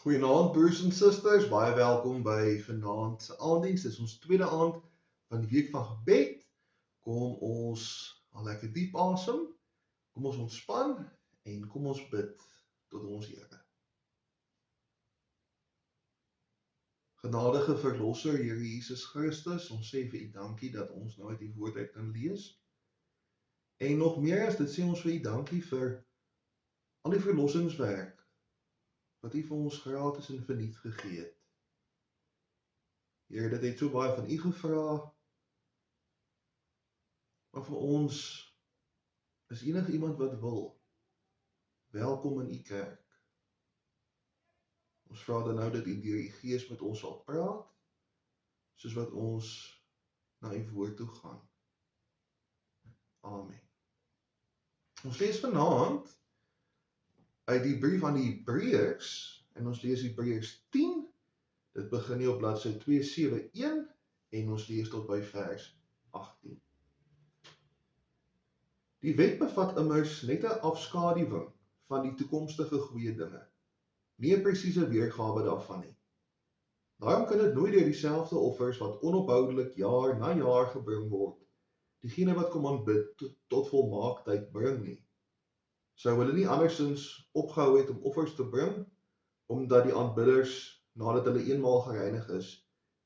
Goeienaand broers en susters, baie welkom by vanaand se aanddiens. Dis ons tweede aand van die week van gebed. Kom ons al lekker diep asem, kom ons ontspan en kom ons bid tot ons Here. Genadige verlosser Here Jesus Christus, ons sê vir U dankie dat ons nou uit die woord uit kan lees. En nog meer as dit sê ons vir U dankie vir al die verlossingswerk wat U vir ons gratis en verniet gegee het. Here, dit het so baie van U gevra, maar vir ons is enige iemand wat wil, welkom in U kerk. Ons vra dan nou dat U deur U Gees met ons sal praat, soos wat ons na U woord toe gaan. Amen. Ons lees vanaand uit die brief aan die Hebreërs, en ons lees Hebreërs 10, dit begin hier op bladsy 271, en ons lees tot by vers 18. Die wet bevat immers net 'n afskaduwing van die toekomstige goeie dinge, nie 'n presiese weergawe daarvan nie. Daarom kan dit nooit deur dieselfde offers wat onophoudelik jaar na jaar gebring word, diegene wat kom aanbid tot volmaaktheid bring nie. Sou hulle nie andersins opgehou het om offers te bring, omdat die aanbidders, nadat hulle eenmaal gereinig is,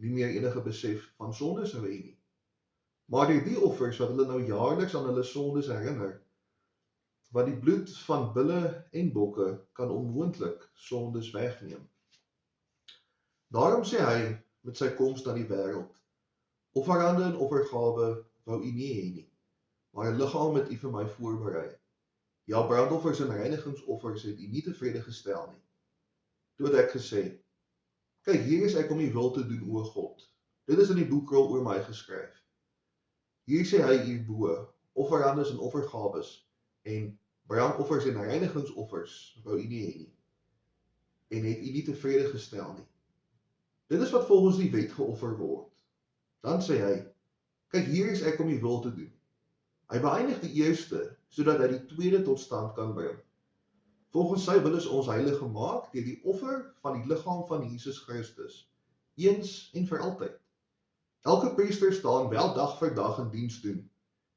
nie meer enige besef van sonde sou hê nie. Maar deur die offers wat hulle nou jaarliks aan hulle sondes herinner, wat die bloed van bulle en bokke kan onmoontlik sondes wegneem. Daarom sê hy met sy koms na die wêreld, offerande en offergawe wou U nie hê nie, maar 'n liggaam het U vir my voorberei. Ja, brandoffers en reinigingsoffers het U nie tevrede gestel nie. Toe het ek gesê, kyk, hier is ek om U wil te doen, o God. Dit is in die boekrol oor my geskryf. Hier sê hy hierbo, offerandes en offergawes en brandoffers en reinigingsoffers wou U nie hê nie, en het U nie tevrede gestel nie. Dit is wat volgens die wet geoffer word. Dan sê hy, kyk, hier is ek om U wil te doen. Hy beëindig die eerste, sodat hy die tweede tot stand kan bring. Volgens sy wil is ons heilig gemaak deur die offer van die liggaam van Jesus Christus, eens en vir altyd. Elke priester staan wel dag vir dag in diens doen,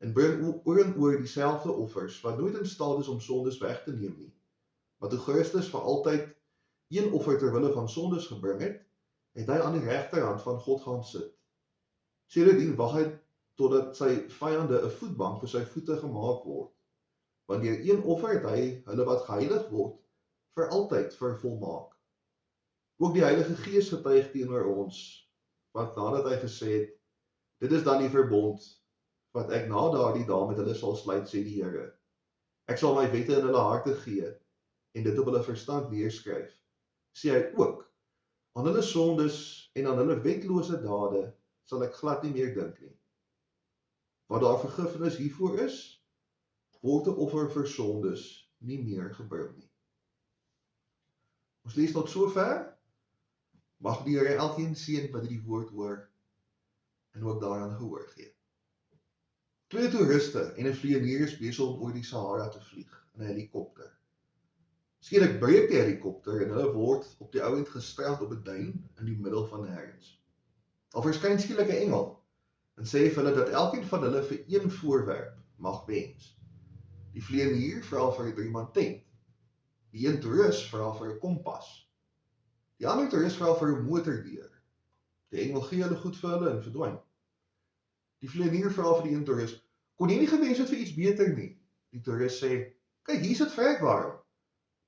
en bring oor en oor dieselfde offers, wat nooit in staat is om sondes weg te neem nie. Maar toe Christus vir altyd een offer ter wille van sondes gebring het, het hy aan die regterhand van God gaan sit. Sedertdien wag hy totdat sy vyande 'n voetbank vir sy voete gemaak word. Want deur een offer het hy hulle wat geheilig word, vir altyd vervolmaak. Ook die Heilige Gees getuig teenoor ons, want nadat hy gesê het, dit is dan die verbond, wat ek na daardie dae met hulle sal sluit, sê die Here. Ek sal my wette in hulle harte gee, en dit op hulle verstand neerskryf. Sê hy ook, aan hulle sondes en aan hulle wetlose dade sal ek glad nie meer dink nie. Waar daar vergifnis hiervoor is, word 'n offer vir sondes nie meer gebring nie. Ons lees tot sover. Mag die Here elkeen seën wat hierdie woord hoor en ook daaraan gehoor gee. Twee toeriste en 'n vlieënier is besig om oor die Sahara te vlieg in 'n helikopter. Skielik breek die helikopter en hulle word op die ou end gestrand op 'n duin in die middel van nêrens. Daar verskyn skielik 'n engel en sê vir hulle dat elkeen van hulle vir een voorwerp mag wens. Die vlieënier vra vir 'n 3-man tent. Die een toerist vra vir 'n kompas. Die ander toerist vra vir 'n motordeur. Die engel gee hulle goed vir hulle en verdwyn. Die vlieënier vra vir die een toerist, kon jy nie gewens het vir iets beter nie? Die toerist sê, kyk, hier is dit vrek warm.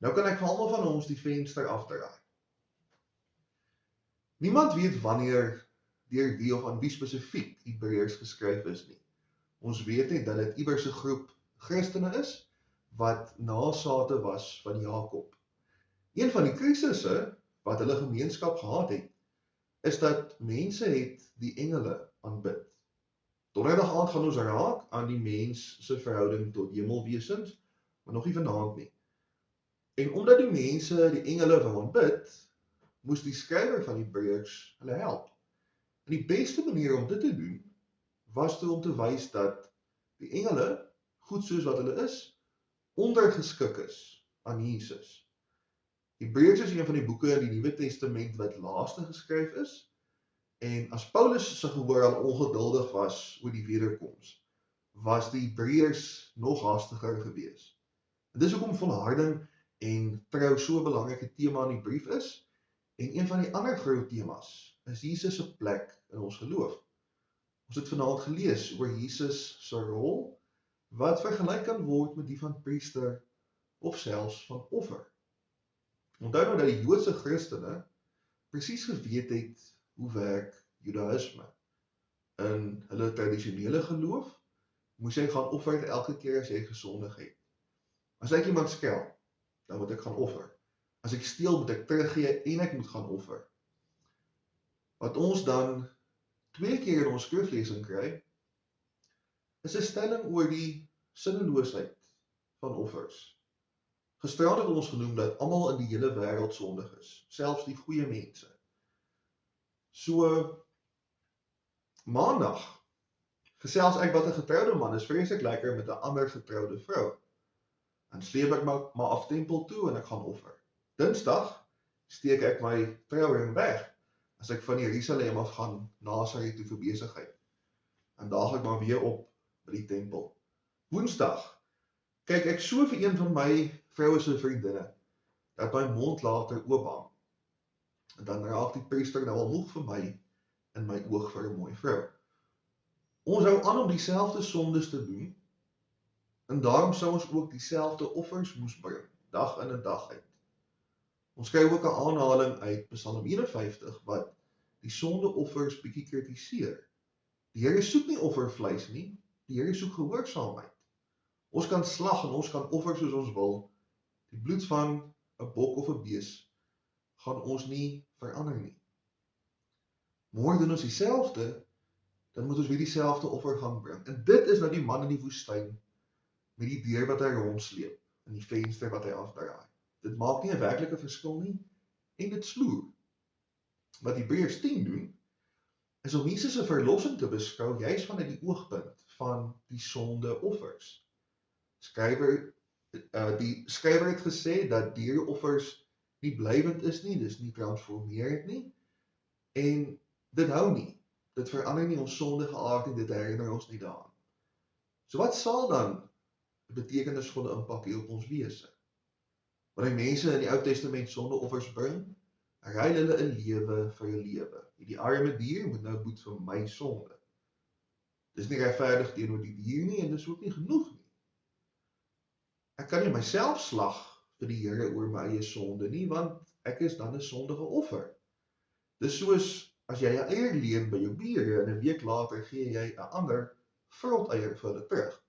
Nou kan ek vir almal van ons die venster afdraai. Niemand weet wanneer, deur wie of aan wie spesifiek Hebreërs geskryf is nie. Ons weet net dat dit iewers 'n groep Christene is, wat nasate was van Jakob. Een van die krisisse wat hulle gemeenskap gehad het, is dat mense het die engele aanbid. Donderdag aand gaan ons raak aan die mens se verhouding tot hemelwesens, maar nog nie vanaand nie. En omdat die mense die engele wou aanbid, moes die skrywer van Hebreërs hulle help. En die beste manier om dit te doen, was toe om te wys dat die engele, goed soos wat hulle is, ondergeskik is aan Jesus. Hebreërs is een van die boeke in die Nuwe Testament wat laaste geskryf is, en as Paulus se gehoor al ongeduldig was oor die wederkoms, was die Hebreërs nog haastiger gewees. En dis hoekom volharding en trou so 'n belangrike tema in die brief is, en een van die ander groot temas is Jesus se plek in ons geloof. Ons het vanaand gelees oor Jesus se rol, wat vergelyk kan word met die van priester of selfs van offer. Onthou nou dat die Joodse Christene presies geweet het hoe werk Judaïsme. In hulle tradisionele geloof moes jy gaan offer elke keer as jy gesondig het. As ek iemand skel, dan moet ek gaan offer. As ek steel, moet ek teruggee en ek moet gaan offer. Wat ons dan 2 keer in ons skriflesing kry, is 'n stelling oor die sinneloosheid van offers. Gisterand het ons genoem dat almal in die hele wêreld sondig is, selfs die goeie mense. So, maandag gesels ek wat 'n getroude man is vreeslik lekker met 'n ander getroude vrou. Dan sleep ek maar af tempel toe en ek gaan offer. Dinsdag steek ek my trouring weg, as ek van Jerusalem af gaan Nasaret toe vir besigheid. En daag ek maar weer op by die tempel. Woensdag kyk ek so vir een van my vroue se vriendinne, dat my mond later oop hang. En dan raak die priester nou al moeg vir my in my oog vir 'n mooi vrou. Ons hou aan om dieselfde sondes te doen, en daarom sou ons ook dieselfde offers moes bring, dag in en dag uit. Ons kry ook 'n aanhaling uit Psalm 51 wat die sondeoffers bietjie kritiseer. Die Here soek nie offervleis nie, die Here soek gehoorsaamheid. Ons kan slag en ons kan offer soos ons wil. Die bloed van 'n bok of 'n bees gaan ons nie verander nie. Môre doen ons dieselfde, dan moet ons weer dieselfde offer gaan bring. En dit is nou die man in die woestyn met die deur wat hy rondsleep en die venster wat hy afdraai. Dit maak nie 'n werklike verskil nie, en dit sloer. Wat Hebreërs 10 doen, is om Jesus se verlossing te beskou juis vanuit die oogpunt van die sondeoffers. Die skrywer het gesê dat diereoffers nie blywend is nie, dis nie transformerend nie, en dit hou nie. Dit verander nie ons sondige aard nie, dit herinner ons nie daaraan. So wat sal dan 'n betekenisvolle impak hê op ons wese? Wanneer mense in die Ou Testament sondeoffers bring, ruil hulle 'n lewe vir 'n lewe. Die arme dier moet nou boet vir my sonde. Dis nie regverdig teenoor die dier nie, en dis ook nie genoeg nie. Ek kan nie myself slag vir die Here oor my eie sonde nie, want ek is dan 'n sondige offer. Dis soos as jy 'n eier leen by jou bure en 'n week later gee jy 'n ander vrot eier vir hulle terug.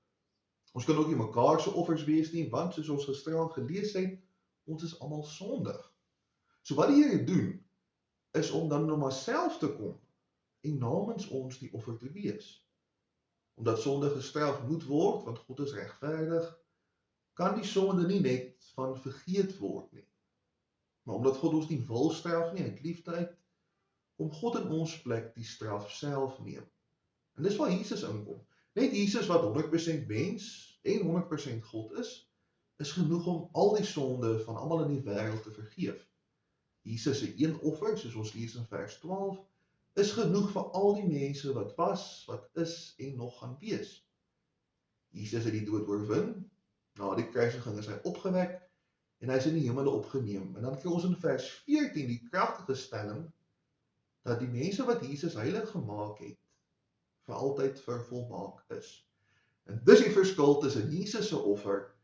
Ons kan ook nie mekaar se offers wees nie, want soos ons gisterand gelees het, ons is almal sondig. So wat die Here doen, is om dan na homself te kom en namens ons die offer te wees. Omdat sonde gestraf moet word, want God is regverdig, kan die sonde nie net van vergeet word nie. Maar omdat God ons nie wil straf nie, uit liefde uit, kom God in ons plek die straf self neem. En dis waar Jesus inkom. Net Jesus wat 100% mens en 100% God is genoeg om al die sonde van almal in die wêreld te vergeef. Jesus se een offer, soos ons lees in vers 12, is genoeg vir al die mense wat was, wat is en nog gaan wees. Jesus het die dood oorwin, na die kruisiging is hy opgewek en hy is in die hemele opgeneem. En dan kry ons in vers 14 die kragtige stelling dat die mense wat Jesus heilig gemaak het, vir altyd vervolmaak is. En dis die verskil tussen Jesus se offer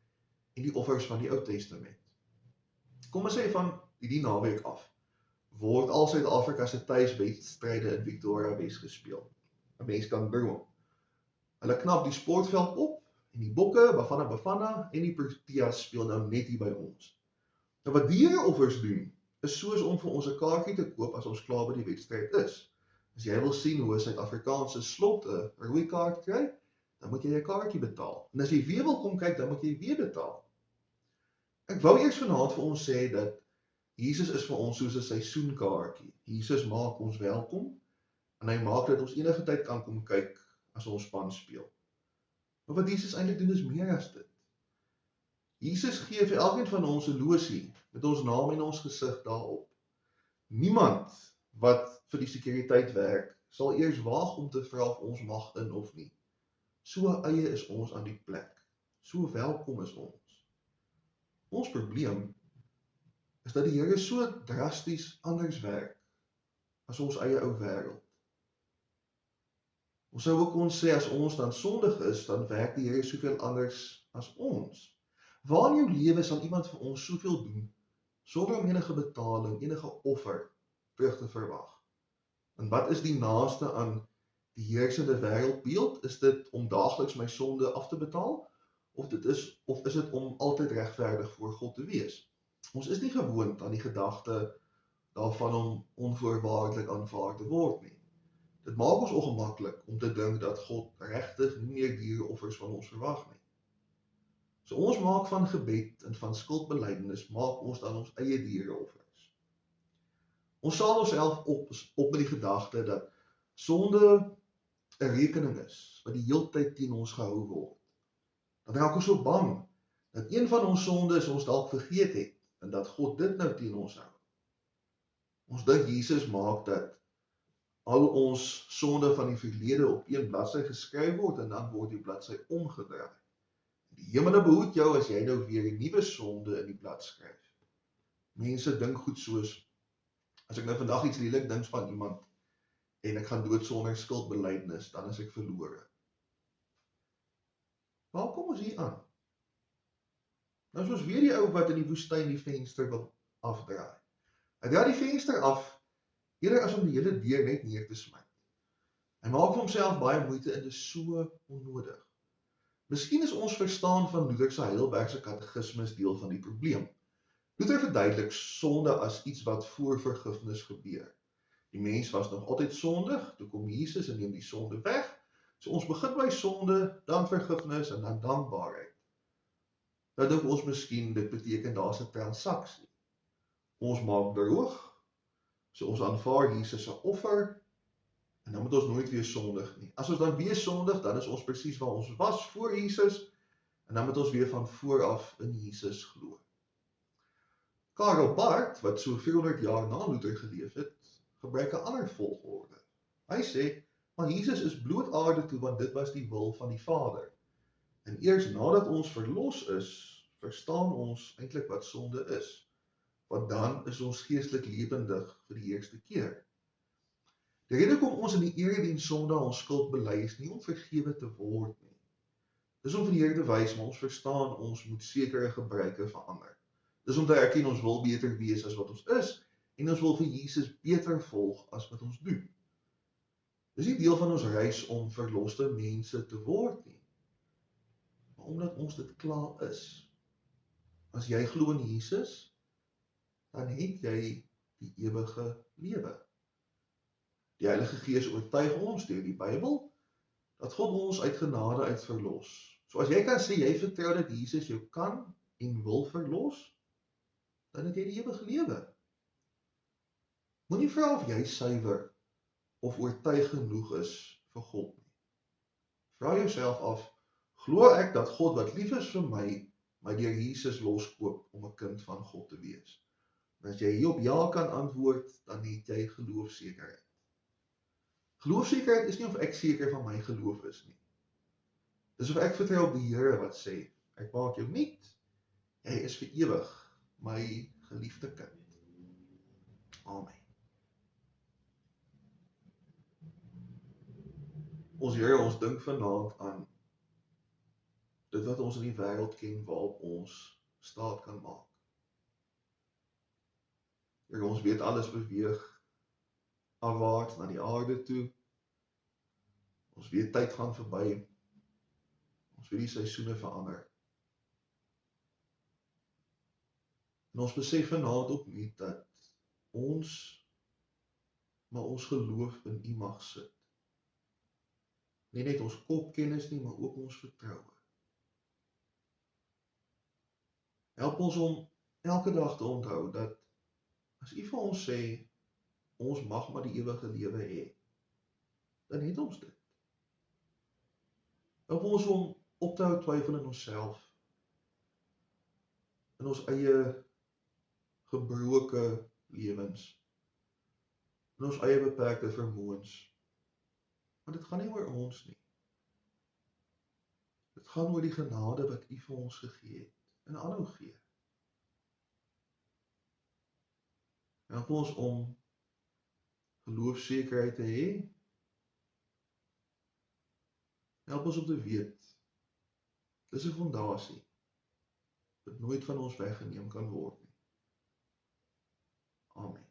en die offers van die Ou Testament. Kom ons sê van die naweek af, word al Suid-Afrika se tuiswedstryde in Victoria Wes gespeel. 'n Mens kan droom. Hulle knap die sportveld op, en die Bokke, Bafana en die Proteas speel nou net hier by ons. Nou wat diereoffers doen, is soos om vir ons 'n kaartjie te koop as ons klaar by die wedstryd is. As jy wil sien hoe 'n Suid-Afrikaanse slot 'n rooi kaart kry, dan moet jy 'n kaartjie betaal. En as jy weer wil kom kyk, dan moet jy weer betaal. Ek wou eers vanaand vir ons sê dat Jesus is vir ons soos 'n seisoenkaartjie. Jesus maak ons welkom, en hy maak dat ons enige tyd kan kom kyk as ons span speel. Maar wat Jesus eintlik doen is meer as dit. Jesus gee vir elkeen van ons 'n losie met ons naam en ons gesig daarop. Niemand wat vir die sekuriteit werk, sal eers waag om te vra of ons mag in of nie. So eie is ons aan die plek. So welkom is ons. Ons probleem is dat die Here so drasties anders werk as ons eie ou wêreld. Ons sou ook kon sê as ons dan sondig is, dan werk die Here soveel anders as ons. Waar in jou lewe sal iemand vir ons soveel doen, sonder om enige betaling, enige offer terug te verwag? En wat is die naaste aan die heersende wêreldbeeld? Is dit om daagliks my sonde af te betaal? Of is dit om altyd regverdig voor God te wees? Ons is nie gewoond aan die gedagte daarvan om onvoorwaardelik aanvaar te word nie. Dit maak ons ongemaklik om te dink dat God regtig nie meer diereoffers van ons verwag nie. So ons maak van gebed en van skuldbelydenis, maak ons dan ons eie diereoffers. Ons saal onsself op met die gedagte dat sonde 'n rekening is, wat die heeltyd teen ons gehou word. Dan raak ons so bang, dat een van ons sondes ons dalk vergeet het, en dat God dit nou teen ons hou. Ons dink Jesus maak dat al ons sonde van die verlede op een bladsy geskryf word, en dan word die bladsy omgedraai. Die hemele behoed jou as jy nou weer 'n nuwe sonde in die blad skryf. Mense dink goed soos, as ek nou vandag iets lelik dink van iemand, en ek gaan dood sonder skuldbelydenis, dan is ek verlore. Waar kom ons hier aan? Nou is ons weer die ou wat in die woestyn die venster wil afdraai. Hy draai die venster af, eerder as om die hele deur net neer te smyt. Hy maak vir homself baie moeite en dit is so onnodig. Miskien is ons verstaan van Luther se Heidelbergse katekismes deel van die probleem. Luther verduidelik sonde as iets wat voor vergifnis gebeur. Die mens was nog altyd sondig, toe kom Jesus en neem die sonde weg. So ons begin by sonde, dan vergifnis en dan dankbaarheid. Nou dink ons miskien dit beteken daar's 'n transaksie. Ons maak droog, so ons aanvaar Jesus se offer, en dan moet ons nooit weer sondig nie. As ons dan weer sondig, dan is ons presies waar ons was voor Jesus, en dan moet ons weer van vooraf in Jesus glo. Karl Barth, wat so 400 jaar na Luther geleef het, gebruik 'n ander volgorde. Hy sê, maar Jesus is bloot aarde toe, want dit was die wil van die Vader. En eers nadat ons verlos is, verstaan ons eintlik wat sonde is. Want dan is ons geestelik lewendig vir die eerste keer. Die rede kom ons in die erediens Sondag ons skuld bely is nie om vergewe te word nie. Dis om vir die Here te wys, maar ons verstaan ons moet sekere gebruike verander. Dis om te erken ons wil beter wees as wat ons is, en ons wil vir Jesus beter volg as wat ons doen. Dis nie deel van ons reis om verloste mense te word nie, maar omdat ons dit klaar is. As jy glo in Jesus, dan het jy die ewige lewe. Die Heilige Gees oortuig ons deur die Bybel, dat God ons uit genade uit verlos. So as jy kan sê, jy vertrou dat Jesus jou kan en wil verlos, dan het jy die ewige lewe. Moenie vra of jy suiwer of oortuig genoeg is vir God nie. Vra jouself af, glo ek dat God wat lief is vir my deur Jesus loskoop om 'n kind van God te wees? En as jy hier op ja kan antwoord, dan het jy geloofsekerheid. Geloofsekerheid is nie of ek seker van my geloof is nie. Dis of ek vertrou op die Here wat sê, ek maak jou nuut, jy is vir ewig my geliefde kind. Amen. Ons Here, ons dink vanaand aan dit wat ons in die wêreld ken waarop ons staat kan maak. Here, ons weet alles beweeg afwaarts na die aarde toe. Ons weet tyd gaan verby. Ons weet die seisoene verander. En ons besef vanaand opnuut dat ons geloof in U mag sit. Nie net ons kopkennis nie, maar ook ons vertroue. Help ons om elke dag te onthou dat as U vir ons sê, ons mag maar die ewige lewe hê, dan het ons dit. Help ons om op te hou twyfel in onsself, in ons eie gebroke lewens, in ons eie beperkte vermoëns. Want dit gaan nie oor ons nie. Dit gaan oor die genade wat U vir ons gegee het en aanhou gee. Help ons om geloofsekerheid te hê. Help ons om te weet, dis 'n fondasie wat nooit van ons weggeneem kan word nie. Amen.